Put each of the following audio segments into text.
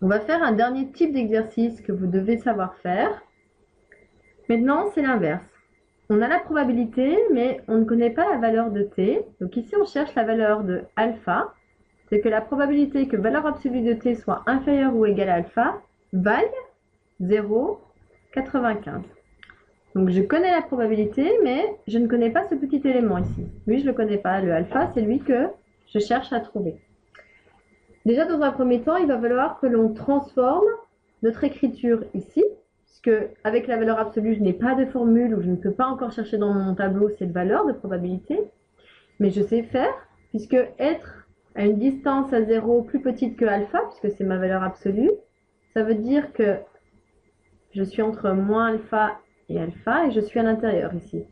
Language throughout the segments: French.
On va faire un dernier type d'exercice que vous devez savoir faire. Maintenant, c'est l'inverse. On a la probabilité, mais on ne connaît pas la valeur de t. Donc ici, on cherche la valeur de alpha. C'est que la probabilité que valeur absolue de t soit inférieure ou égale à alpha vaille 0,95. Donc je connais la probabilité, mais je ne connais pas ce petit élément ici. Lui, je ne le connais pas. Le alpha, c'est lui que je cherche à trouver. Déjà, dans un premier temps, il va falloir que l'on transforme notre écriture ici, puisque avec la valeur absolue, je n'ai pas de formule ou je ne peux pas encore chercher dans mon tableau cette valeur de probabilité. Mais je sais faire, puisque être à une distance à 0 plus petite que alpha, puisque c'est ma valeur absolue, ça veut dire que je suis entre moins alpha et alpha, et je suis à l'intérieur ici.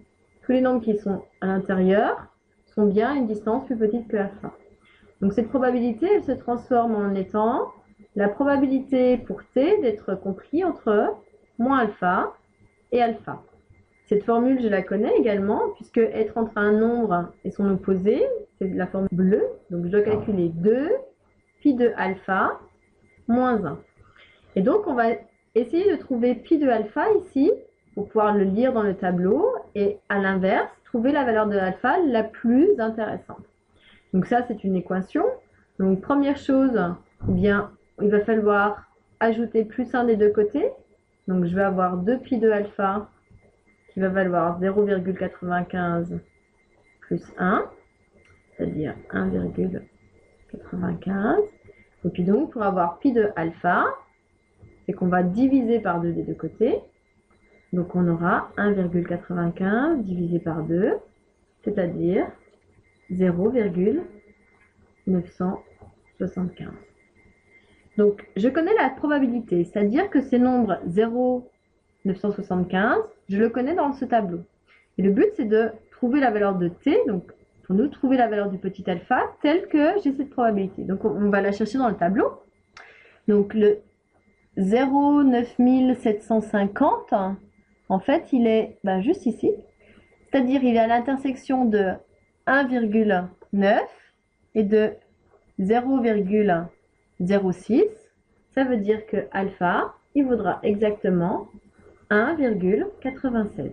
Tous les nombres qui sont à l'intérieur sont bien à une distance plus petite que alpha. Donc cette probabilité, elle se transforme en étant la probabilité pour t d'être compris entre moins alpha et alpha. Cette formule, je la connais également, puisque être entre un nombre et son opposé, c'est la formule bleue. Donc je dois calculer 2 pi de alpha moins 1. Et donc on va essayer de trouver pi de alpha ici, pour pouvoir le lire dans le tableau, et à l'inverse, trouver la valeur de alpha la plus intéressante. Donc ça, c'est une équation. Donc première chose, eh bien, il va falloir ajouter plus 1 des deux côtés. Donc je vais avoir 2 pi de alpha qui va valoir 0,95 plus 1, c'est-à-dire 1,95. Et puis donc, pour avoir pi de alpha, c'est qu'on va diviser par 2 des deux côtés. Donc on aura 1,95 divisé par 2, c'est-à-dire 0,975. Donc je connais la probabilité, c'est-à-dire que ces nombres 0,975, je le connais dans ce tableau. Et le but, c'est de trouver la valeur de t, donc pour nous, trouver la valeur du petit alpha, telle que j'ai cette probabilité. Donc on va la chercher dans le tableau. Donc le 0,9750, en fait, il est juste ici. C'est-à-dire il est à l'intersection de 1,9 et de 0,06. Ça veut dire que alpha, il vaudra exactement 1,96.